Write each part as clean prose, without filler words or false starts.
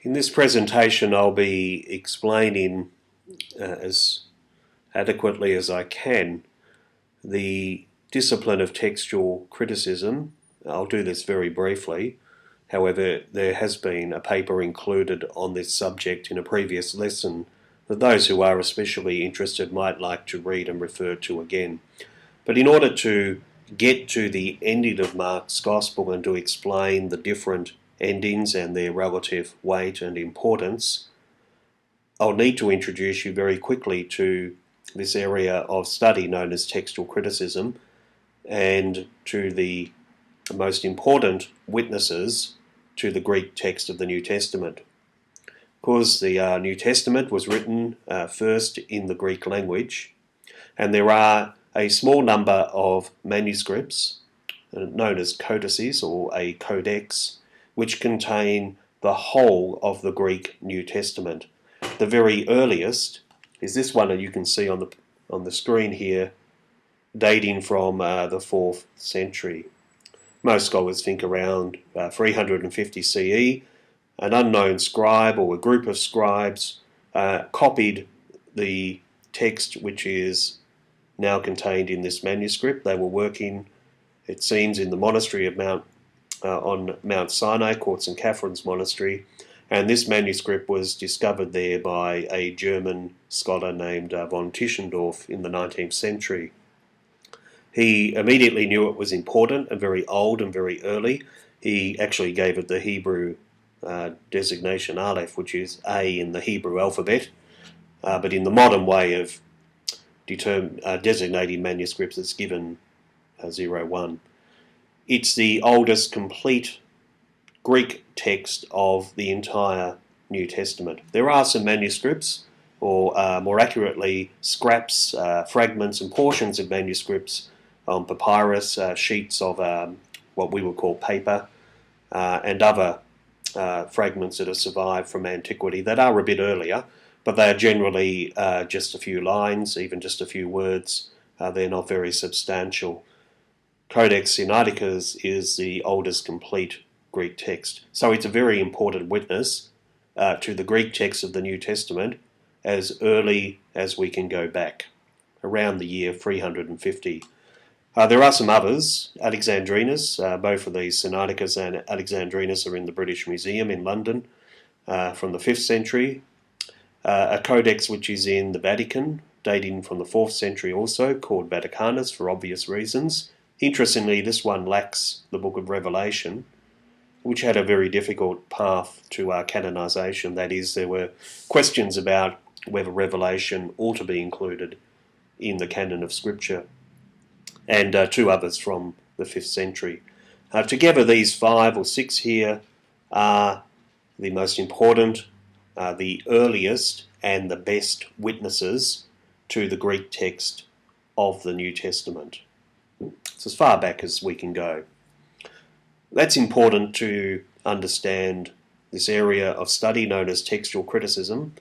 In this presentation I'll be explaining as adequately as I can the discipline of textual criticism. I'll do this very briefly. However, there has been a paper included on this subject in a previous lesson that those who are especially interested might like to read and refer to again. But in order to get to the ending of Mark's Gospel and to explain the different endings and their relative weight and importance, I'll need to introduce you very quickly to this area of study known as textual criticism and to the most important witnesses to the Greek text of the New Testament. Of course, the New Testament was written first in the Greek language, and there are a small number of manuscripts known as codices or a codex, which contain the whole of the Greek New Testament. The very earliest is this one that you can see on the screen here, dating from the 4th century. Most scholars think around 350 CE. An unknown scribe or a group of scribes copied the text which is now contained in this manuscript. They were working, it seems, in the monastery of on Mount Sinai, called St. Catherine's Monastery, and this manuscript was discovered there by a German scholar named von Tischendorf in the 19th century. He immediately knew it was important and very old and very early. He actually gave it the Hebrew designation Aleph, which is A in the Hebrew alphabet, but in the modern way of designating manuscripts, it's given 01. It's the oldest complete Greek text of the entire New Testament. There are some manuscripts, or more accurately, scraps, fragments and portions of manuscripts on papyrus, sheets of what we would call paper, and other fragments that have survived from antiquity that are a bit earlier, but they are generally just a few lines, even just a few words. They're not very substantial. Codex Sinaiticus is the oldest complete Greek text. So it's a very important witness to the Greek text of the New Testament as early as we can go back, around the year 350. There are some others. Alexandrinus, both of these, Sinaiticus and Alexandrinus, are in the British Museum in London from the 5th century. A codex which is in the Vatican, dating from the 4th century also, called Vaticanus for obvious reasons. Interestingly, this one lacks the Book of Revelation, which had a very difficult path to canonization. That is, there were questions about whether Revelation ought to be included in the canon of Scripture, and two others from the 5th century. Together, these 5 or 6 here are the most important, the earliest and the best witnesses to the Greek text of the New Testament. It's as far back as we can go. That's important to understand this area of study known as textual criticism,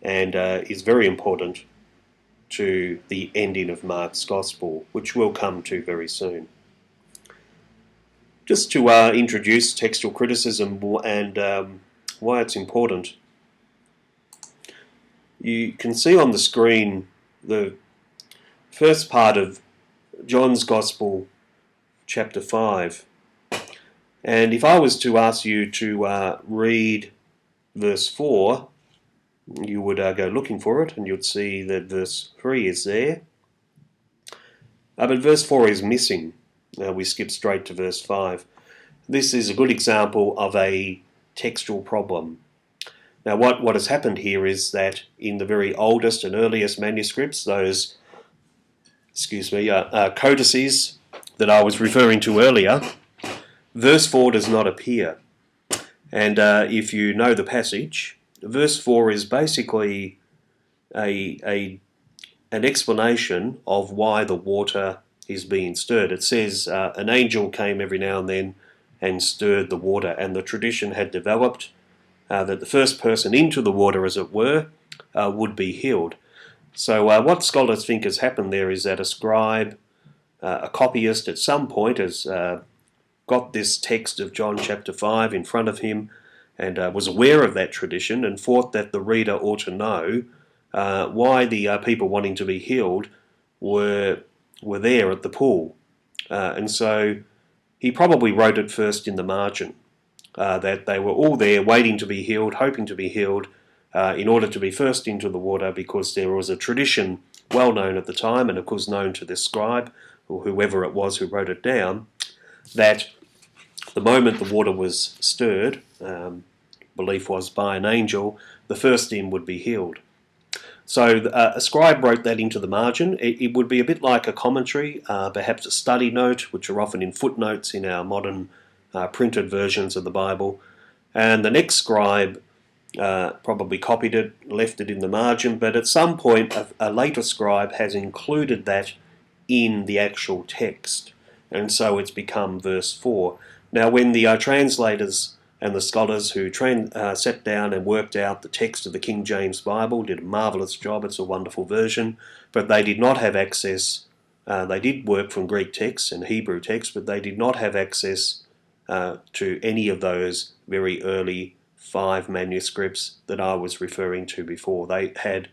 and is very important to the ending of Mark's Gospel, which we'll come to very soon. Just to introduce textual criticism and why it's important. You can see on the screen the first part of John's Gospel, chapter 5. And if I was to ask you to read verse 4, you would go looking for it, and you'd see that verse 3 is there. But verse 4 is missing. We skip straight to verse 5. This is a good example of a textual problem. Now what has happened here is that in the very oldest and earliest manuscripts, those codices that I was referring to earlier, verse 4 does not appear. And if you know the passage, verse 4 is basically an explanation of why the water is being stirred. It says an angel came every now and then and stirred the water, and the tradition had developed that the first person into the water, as it were, would be healed. So what scholars think has happened there is that a scribe, a copyist at some point has got this text of John chapter 5 in front of him, and was aware of that tradition and thought that the reader ought to know why the people wanting to be healed were there at the pool. And so he probably wrote it first in the margin, that they were all there waiting to be healed, hoping to be healed, in order to be first into the water, because there was a tradition well known at the time, and of course known to this scribe, or whoever it was who wrote it down, that the moment the water was stirred, belief was by an angel, the first in would be healed. So a scribe wrote that into the margin. It would be a bit like a commentary, perhaps a study note, which are often in footnotes in our modern printed versions of the Bible. And the next scribe probably copied it, left it in the margin, but at some point a later scribe has included that in the actual text. And so it's become verse 4. Now when the translators and the scholars who sat down and worked out the text of the King James Bible did a marvellous job. It's a wonderful version, but they did not have access. They did work from Greek texts and Hebrew texts, but they did not have access to any of those very early 5 manuscripts that I was referring to before. They had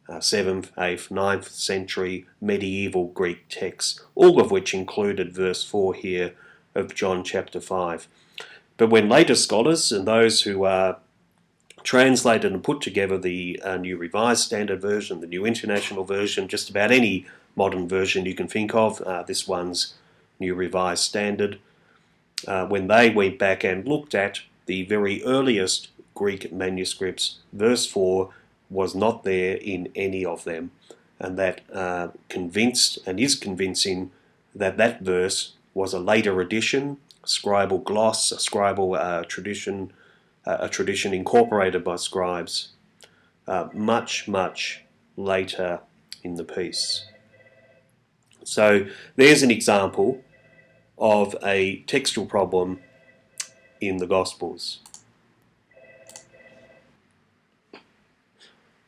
7th, 8th, 9th century medieval Greek texts, all of which included verse 4 here of John chapter 5. But when later scholars and those who translated and put together the New Revised Standard Version, the New International Version, just about any modern version you can think of, this one's New Revised Standard, when they went back and looked at the very earliest Greek manuscripts, verse 4 was not there in any of them, and that convinced and is convincing that that verse was a later addition, scribal gloss, a scribal tradition, a tradition incorporated by scribes much, much later in the piece. So there's an example of a textual problem in the Gospels.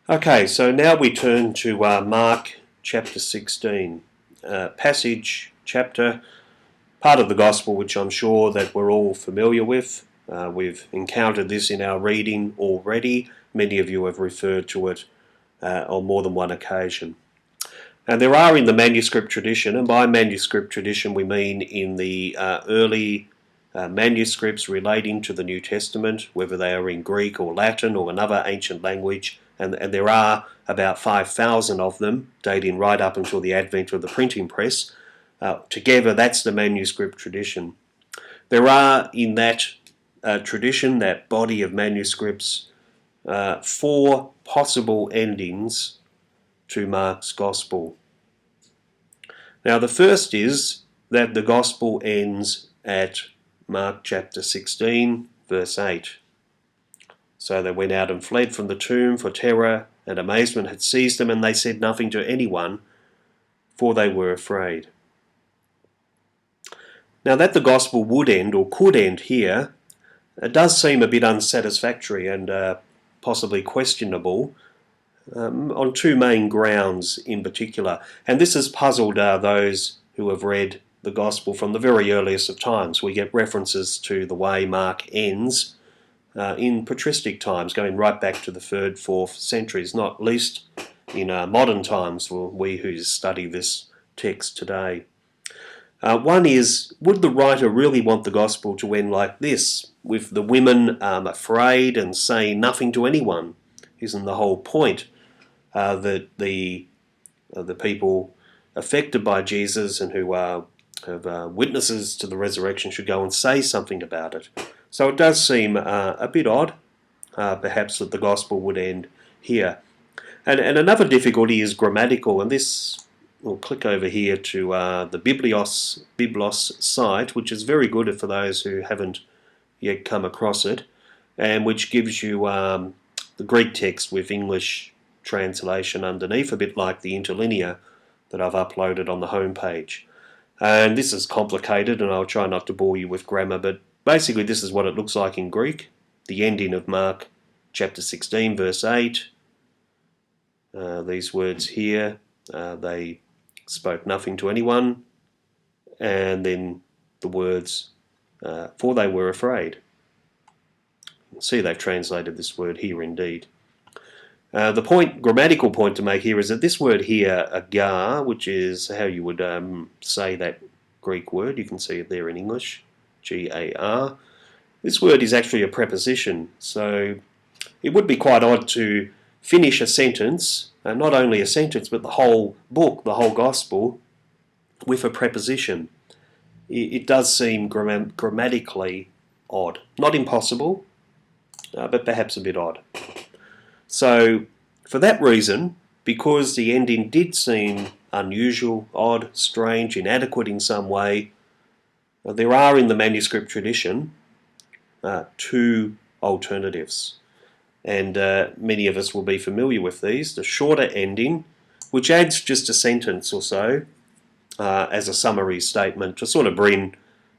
Okay, so now we turn to Mark chapter 16, chapter, part of the Gospel which I'm sure that we're all familiar with. We've encountered this in our reading already. Many of you have referred to it on more than one occasion. And there are in the manuscript tradition, and by manuscript tradition we mean in the early manuscripts relating to the New Testament, whether they are in Greek or Latin or another ancient language, and there are about 5,000 of them, dating right up until the advent of the printing press. Together, that's the manuscript tradition. There are in that tradition, that body of manuscripts, 4 possible endings to Mark's Gospel. Now the first is that the Gospel ends at Mark chapter 16 verse 8. So they went out and fled from the tomb, for terror and amazement had seized them, and they said nothing to anyone, for they were afraid. Now that the Gospel would end or could end here, it does seem a bit unsatisfactory and possibly questionable, on 2 main grounds in particular. And this has puzzled those who have read the Gospel from the very earliest of times. We get references to the way Mark ends in patristic times, going right back to the 3rd, 4th centuries, not least in modern times for we who study this text today. One is, would the writer really want the Gospel to end like this, with the women afraid and saying nothing to anyone? Isn't the whole point that the people affected by Jesus and who are witnesses to the resurrection should go and say something about it? So it does seem a bit odd, perhaps, that the Gospel would end here. And another difficulty is grammatical, and this, we'll click over here to the Biblos site, which is very good for those who haven't yet come across it, and which gives you the Greek text with English translation underneath, a bit like the interlinear that I've uploaded on the home page. And this is complicated, and I'll try not to bore you with grammar, but basically this is what it looks like in Greek. The ending of Mark chapter 16 verse 8, these words here, they spoke nothing to anyone, and then the words, for they were afraid. See, they've translated this word here indeed. The grammatical point to make here is that this word here, agar, which is how you would say that Greek word, you can see it there in English, G-A-R. This word is actually a preposition, so it would be quite odd to finish a sentence, not only a sentence, but the whole book, the whole gospel, with a preposition. It does seem grammatically odd. Not impossible, but perhaps a bit odd. So, for that reason, because the ending did seem unusual, odd, strange, inadequate in some way, there are in the manuscript tradition two alternatives. And many of us will be familiar with these. The shorter ending, which adds just a sentence or so as a summary statement to sort of bring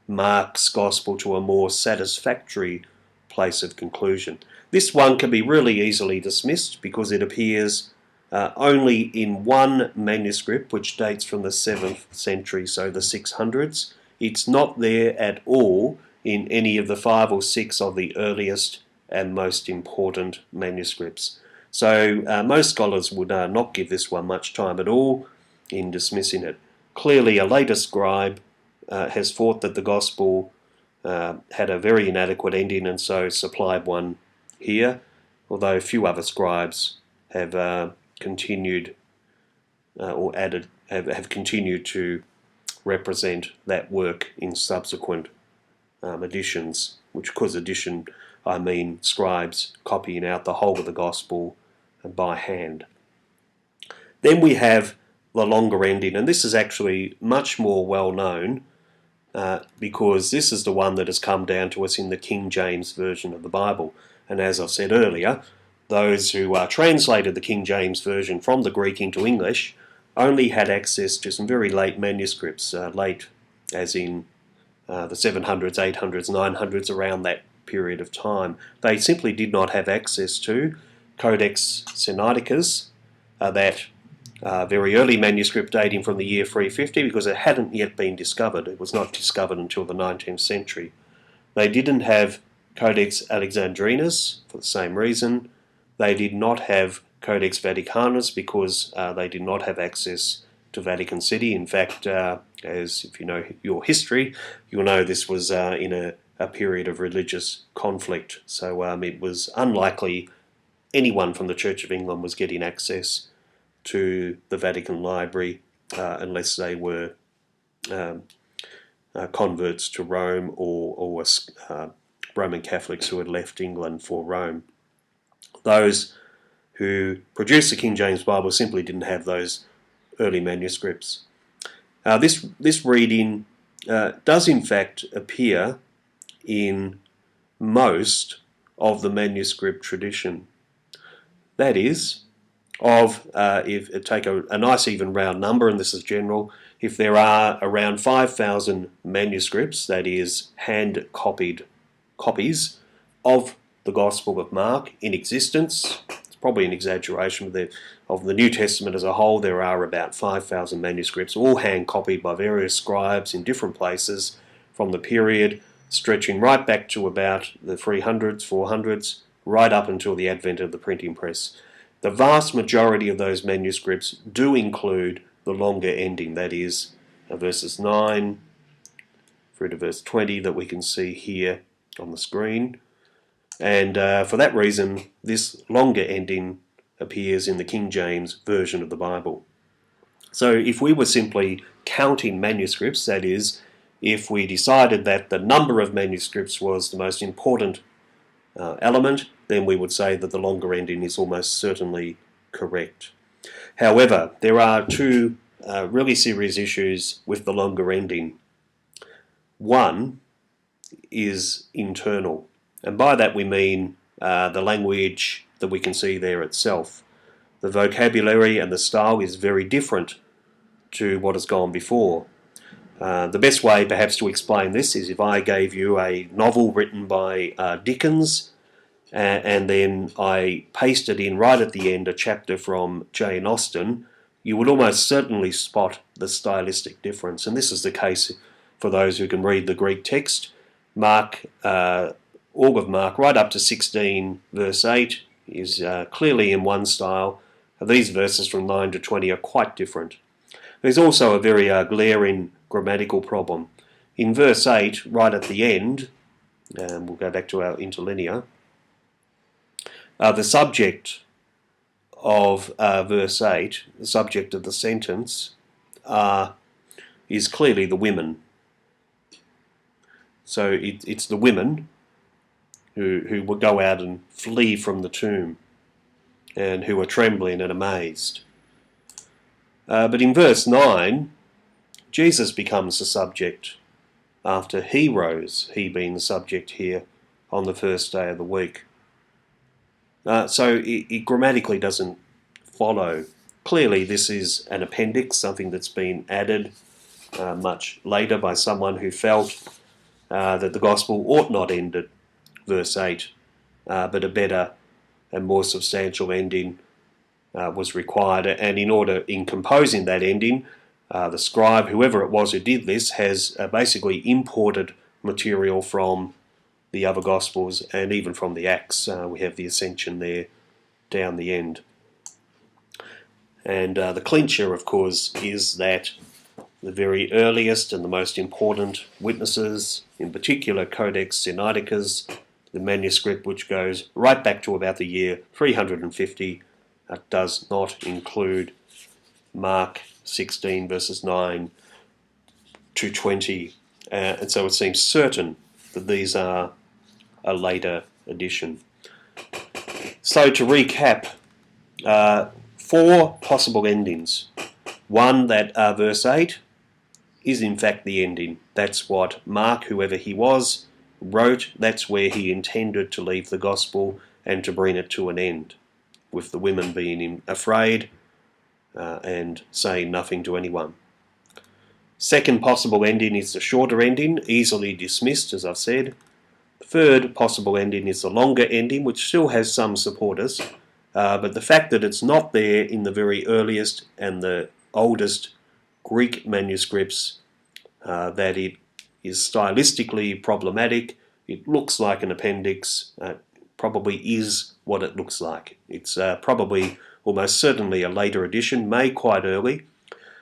Mark's Gospel to a more satisfactory place of conclusion. This one can be really easily dismissed because it appears only in one manuscript which dates from the 7th century, so the 600s. It's not there at all in any of the 5 or 6 of the earliest and most important manuscripts. So most scholars would not give this one much time at all in dismissing it. Clearly a later scribe has thought that the Gospel had a very inadequate ending and so supplied one here, although a few other scribes have continued or added, have continued to represent that work in subsequent editions, which, because edition, I mean scribes copying out the whole of the Gospel by hand. Then we have the longer ending, and this is actually much more well known because this is the one that has come down to us in the King James Version of the Bible. And as I said earlier, those who translated the King James Version from the Greek into English only had access to some very late manuscripts, late as in the 700s, 800s, 900s, around that period of time. They simply did not have access to Codex Sinaiticus, that very early manuscript dating from the year 350, because it hadn't yet been discovered. It was not discovered until the 19th century. They didn't have Codex Alexandrinus for the same reason. They did not have Codex Vaticanus because they did not have access to Vatican City. In fact, as if you know your history, you'll know this was in a period of religious conflict. So it was unlikely anyone from the Church of England was getting access to the Vatican Library unless they were converts to Rome or Roman Catholics who had left England for Rome. Those who produced the King James Bible simply didn't have those early manuscripts. This reading does in fact appear in most of the manuscript tradition. That is, if take a nice even round number, and this is general, if there are around 5,000 manuscripts, that is hand-copied copies of the Gospel of Mark in existence, it's probably an exaggeration of the New Testament as a whole. There are about 5,000 manuscripts, all hand-copied by various scribes in different places from the period stretching right back to about the 300s, 400s, right up until the advent of the printing press. The vast majority of those manuscripts do include the longer ending, that is, verses 9 through to verse 20 that we can see here on the screen. And for that reason, this longer ending appears in the King James Version of the Bible. So if we were simply counting manuscripts, that is, if we decided that the number of manuscripts was the most important element, then we would say that the longer ending is almost certainly correct. However, there are two really serious issues with the longer ending. One is internal, and by that we mean the language that we can see there itself. The vocabulary and the style is very different to what has gone before. The best way perhaps to explain this is if I gave you a novel written by Dickens and then I pasted in right at the end a chapter from Jane Austen, you would almost certainly spot the stylistic difference. And this is the case for those who can read the Greek text. Mark all of Mark, right up to 16 verse 8, is clearly in one style. These verses from 9 to 20 are quite different. There's also a very glaring grammatical problem. In verse 8, right at the end, and we'll go back to our interlinear, the subject of verse 8, the subject of the sentence, is clearly the women. So it's the women who will go out and flee from the tomb and who are trembling and amazed. But in verse 9, Jesus becomes the subject after he rose, he being the subject here on the first day of the week. So it grammatically doesn't follow. Clearly this is an appendix, something that's been added much later by someone who felt that the gospel ought not end at verse 8, but a better and more substantial ending was required. And in composing that ending, the scribe, whoever it was who did this, has basically imported material from the other Gospels and even from the Acts. We have the Ascension there down the end. And the clincher, of course, is that the very earliest and the most important witnesses, in particular Codex Sinaiticus, the manuscript which goes right back to about the year 350, does not include Mark 16 verses 9 to 20, and so it seems certain that these are a later addition. So to recap, 4 possible endings. One, that verse 8 is in fact the ending. That's what Mark, whoever he was, wrote. That's where he intended to leave the gospel and to bring it to an end, with the women being afraid and saying nothing to anyone. Second possible ending is the shorter ending, easily dismissed, as I've said. Third possible ending is the longer ending, which still has some supporters, but the fact that it's not there in the very earliest and the oldest Greek manuscripts, that it is stylistically problematic, it looks like an appendix, probably is what it looks like. It's probably almost certainly a later edition, made quite early.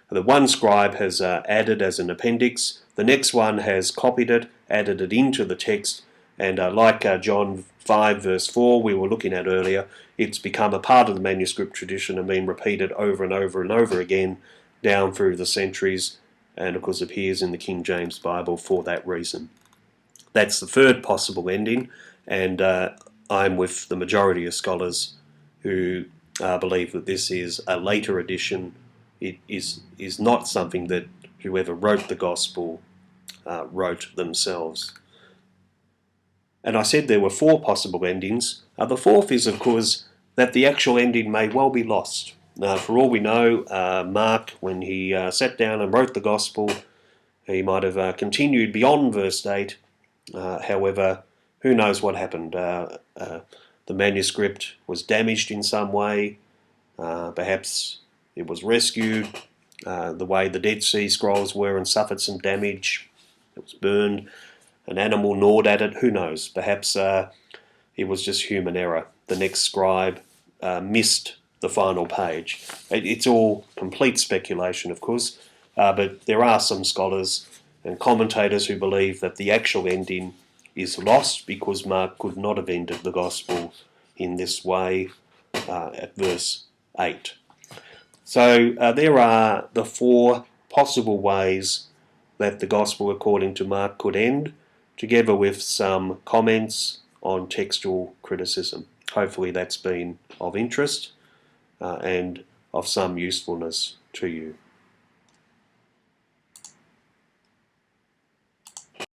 The one scribe has added as an appendix, the next one has copied it, added it into the text, and like John 5 verse 4 we were looking at earlier, it's become a part of the manuscript tradition and been repeated over and over and over again down through the centuries, and of course appears in the King James Bible for that reason. That's the third possible ending, and I'm with the majority of scholars who believe that this is a later edition. It is not something that whoever wrote the Gospel wrote themselves. And I said there were 4 possible endings. The fourth is, of course, that the actual ending may well be lost. For all we know, Mark, when he sat down and wrote the Gospel, he might have continued beyond verse 8. However, who knows what happened? The manuscript was damaged in some way. Perhaps it was rescued, the way the Dead Sea Scrolls were, and suffered some damage. It was burned. An animal gnawed at it. Who knows? Perhaps it was just human error. The next scribe missed the final page. It's all complete speculation, of course, but there are some scholars and commentators who believe that the actual ending is lost because Mark could not have ended the Gospel in this way at verse 8. So there are the 4 possible ways that the Gospel according to Mark could end, together with some comments on textual criticism. Hopefully that's been of interest and of some usefulness to you.